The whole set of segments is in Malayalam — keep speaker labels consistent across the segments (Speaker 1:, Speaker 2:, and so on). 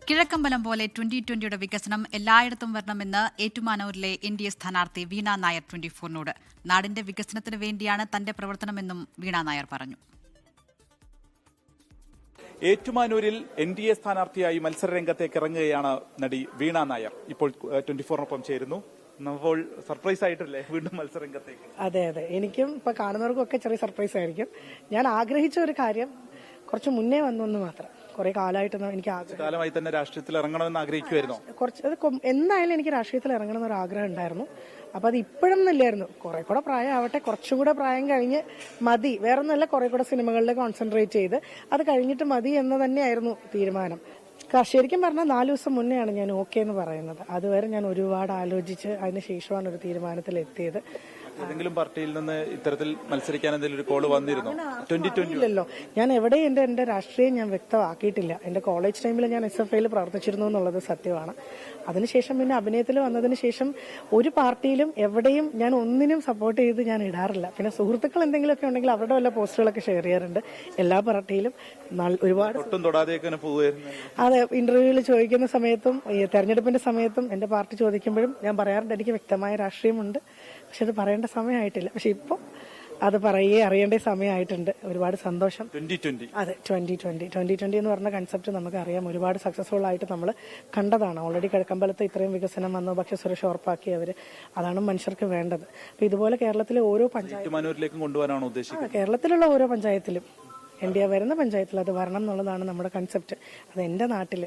Speaker 1: കിഴക്കമ്പലം പോലെ 2020യുടെ വികസനം എല്ലായിടത്തും വരണമെന്ന് ഏറ്റുമാനൂരിലെ NDA സ്ഥാനാർത്ഥി വീണ നായർ 24നോട്. നാടിന്റെ വികസനത്തിന് വേണ്ടിയാണ് തന്റെ പ്രവർത്തനമെന്നും വീണ നായർ പറഞ്ഞു.
Speaker 2: ഏറ്റുമാനൂരിൽ NDA സ്ഥാനാർത്ഥിയായി മത്സരരംഗത്തേക്ക് ഇറങ്ങുകയാണ് നടി വീണ നായർ. ഇപ്പോൾ 24നൊപ്പം ചേരുന്നു. നമ്മൾ സർപ്രൈസ് ആയിട്ടല്ലേ വീണ്ടും മത്സരരംഗത്തേക്ക്?
Speaker 3: അതെ, എനിക്കും ഇപ്പൊ കാണുന്നവർക്കൊക്കെ ചെറിയ സർപ്രൈസ് ആയിരിക്കും. ഞാൻ ആഗ്രഹിച്ച ഒരു കാര്യം കുറച്ച് മുന്നേ വന്നു മാത്രം. കുറെ കാലമായിട്ട് എനിക്ക്
Speaker 2: കാലമായി തന്നെ രാഷ്ട്രീയത്തിൽ ഇറങ്ങണമെന്ന് ആഗ്രഹിക്കുമായിരുന്നു.
Speaker 3: എന്തായാലും എനിക്ക് രാഷ്ട്രീയത്തിൽ ഇറങ്ങണം എന്നൊരു ആഗ്രഹം ഉണ്ടായിരുന്നു. അപ്പൊ അത് ഇപ്പോഴൊന്നും ഇല്ലായിരുന്നു. കുറെ കൂടെ പ്രായം ആവട്ടെ, കുറച്ചുകൂടെ പ്രായം കഴിഞ്ഞ് മതി, വേറൊന്നുമല്ല, കുറെ കൂടെ സിനിമകളിൽ കോൺസെൻട്രേറ്റ് ചെയ്ത് അത് കഴിഞ്ഞിട്ട് മതി എന്ന് തന്നെയായിരുന്നു തീരുമാനം. ശരിക്കും പറഞ്ഞാൽ 4 ദിവസം മുന്നെയാണ് ഞാൻ ഓക്കെ എന്ന് പറയുന്നത്. അതുവരെ ഞാൻ ഒരുപാട് ആലോചിച്ച് അതിന് ശേഷമാണ് ഒരു തീരുമാനത്തിൽ എത്തിയത്.
Speaker 2: ഏതെങ്കിലും പാർട്ടിയിൽ നിന്ന് ഇത്തരത്തിൽ മത്സരിക്കാൻ എന്തെങ്കിലും ഒരു കോള് വന്നിരുന്നോ? 2020
Speaker 3: ഇല്ലല്ലോ. ഞാൻ എവിടെയും എന്റെ രാഷ്ട്രീയം ഞാൻ വ്യക്തമാക്കിയിട്ടില്ല. എന്റെ കോളേജ് ടൈമിൽ ഞാൻ SFIയിൽ പ്രവർത്തിച്ചിരുന്നു എന്നുള്ളത് സത്യമാണ്. അതിനുശേഷം പിന്നെ അഭിനയത്തിൽ വന്നതിന് ശേഷം ഒരു പാർട്ടിയിലും എവിടെയും ഞാൻ ഒന്നിനും സപ്പോർട്ട് ചെയ്ത് ഞാൻ ഇടാറില്ല. പിന്നെ സുഹൃത്തുക്കൾ എന്തെങ്കിലുമൊക്കെ ഉണ്ടെങ്കിൽ അവരുടെ വല്ല പോസ്റ്റുകളൊക്കെ ഷെയർ ചെയ്യാറുണ്ട്. എല്ലാ പാർട്ടിയിലും ഒരുപാട് അതെ, ഇന്റർവ്യൂവിൽ ചോദിക്കുന്ന സമയത്തും തെരഞ്ഞെടുപ്പിന്റെ സമയത്തും എന്റെ പാർട്ടി ചോദിക്കുമ്പോഴും ഞാൻ പറയാറുണ്ട് എനിക്ക് വ്യക്തമായ രാഷ്ട്രീയമുണ്ട്, പക്ഷെ അത് പറയേണ്ട സമയമായിട്ടില്ല. പക്ഷെ ഇപ്പോൾ അത് അറിയേണ്ട സമയമായിട്ടുണ്ട്. ഒരുപാട് സന്തോഷം.
Speaker 2: 2020
Speaker 3: അതെ, 2020 എന്ന് പറഞ്ഞ കൺസെപ്റ്റ് നമുക്ക് അറിയാം. ഒരുപാട് സക്സസ്ഫുൾ ആയിട്ട് നമ്മൾ കണ്ടതാണ്. ഓൾറെഡി കിഴക്കമ്പലത്ത് ഇത്രയും വികസനം വന്നു, ഭക്ഷ്യസുരക്ഷ ഉറപ്പാക്കിയവർ. അതാണ് മനുഷ്യർക്ക് വേണ്ടത്. അപ്പൊ ഇതുപോലെ കേരളത്തിലെ ഓരോ
Speaker 2: പഞ്ചായത്തിലേക്കും കൊണ്ടുപോകാനാണ് ഉദ്ദേശിക്കുന്നത്.
Speaker 3: കേരളത്തിലുള്ള ഓരോ പഞ്ചായത്തിലും NDA വരുന്ന പഞ്ചായത്തിൽ അത് വരണം എന്നുള്ളതാണ് നമ്മുടെ കൺസെപ്റ്റ്. അത് എൻ്റെ നാട്ടിൽ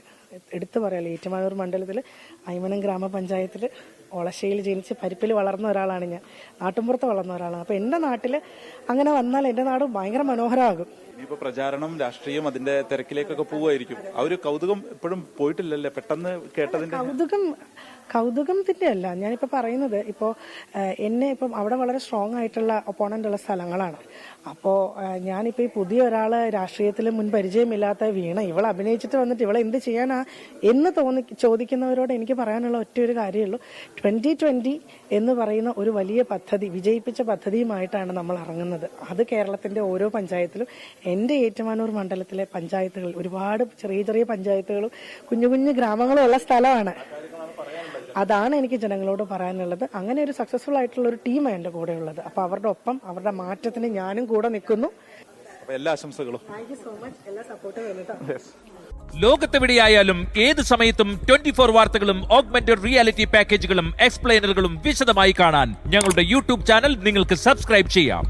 Speaker 3: എടുത്തു പറയാലോ, ഏറ്റുമാനൂർ മണ്ഡലത്തിൽ അയ്മനം ഗ്രാമപഞ്ചായത്തിൽ ഒളശ്ശയിൽ ജനിച്ച് പരിപ്പിൽ വളർന്ന ഒരാളാണ് ഞാൻ. നാട്ടുമ്പുറത്ത് വളർന്ന ഒരാളാണ്. അപ്പൊ എൻ്റെ നാട്ടിൽ അങ്ങനെ വന്നാൽ എൻ്റെ നാട് ഭയങ്കര മനോഹരമാകും.
Speaker 2: ഇപ്പൊ പ്രചാരണം, രാഷ്ട്രീയം അതിന്റെ തിരക്കിലേക്കൊക്കെ പോവായിരിക്കും. ആ ഒരു കൗതുകം ഇപ്പോഴും പോയിട്ടില്ലല്ലേ? പെട്ടെന്ന് കേട്ടതിന്റെ
Speaker 3: കൗതുകത്തിന്റെ അല്ല ഞാനിപ്പോ പറയുന്നത്. ഇപ്പോ എന്നെ ഇപ്പം അവിടെ വളരെ സ്ട്രോങ് ആയിട്ടുള്ള ഒപ്പോണന്റ് ഉള്ള സ്ഥലങ്ങളാണ്. അപ്പോ ഞാനിപ്പോ ഈ പുതിയ ഒരാള് രാഷ്ട്രീയത്തിൽ മുൻ പരിചയമില്ലാത്ത വീണ, ഇവൾ അഭിനയിച്ചിട്ട് വന്നിട്ട് ഇവളെ എന്ത് ചെയ്യാനാ എന്ന് ചോദിക്കുന്നവരോട് എനിക്ക് പറയാനുള്ള ഒറ്റ ഒരു കാര്യമുള്ളൂ. 2020 എന്ന് പറയുന്ന ഒരു വലിയ പദ്ധതി, വിജയിപ്പിച്ച പദ്ധതിയുമായിട്ടാണ് നമ്മൾ ഇറങ്ങുന്നത്. അത് കേരളത്തിന്റെ ഓരോ പഞ്ചായത്തിലും, എന്റെ ഏറ്റുമാനൂർ മണ്ഡലത്തിലെ പഞ്ചായത്തുകൾ, ഒരുപാട് ചെറിയ ചെറിയ പഞ്ചായത്തുകളും കുഞ്ഞു കുഞ്ഞു ഗ്രാമങ്ങളും ഉള്ള സ്ഥലമാണ്. അതാണ് എനിക്ക് ജനങ്ങളോട് പറയാനുള്ളത്. അങ്ങനെ ഒരു സക്സസ്ഫുൾ ആയിട്ടുള്ള ഒരു ടീമാണ് എന്റെ കൂടെ ഉള്ളത്. അപ്പൊ അവരുടെ ഒപ്പം, അവരുടെ മാറ്റത്തിന് ഞാനും കൂടെ നിൽക്കുന്നു.
Speaker 2: എല്ലാ ആശംസകളും.
Speaker 3: Thank you so much. എല്ലാ സപ്പോർട്ടും വേണം.
Speaker 4: ലോകത്തെവിടെയായാലും ഏത് സമയത്തും 24 വാർത്തകളും ഓഗ്മെന്റഡ് റിയാലിറ്റി പാക്കേജുകളും എക്സ്പ്ലെയിനറുകളും വിശദമായി കാണാൻ ഞങ്ങളുടെ YouTube ചാനൽ നിങ്ങൾക്ക് സബ്സ്ക്രൈബ് ചെയ്യാം.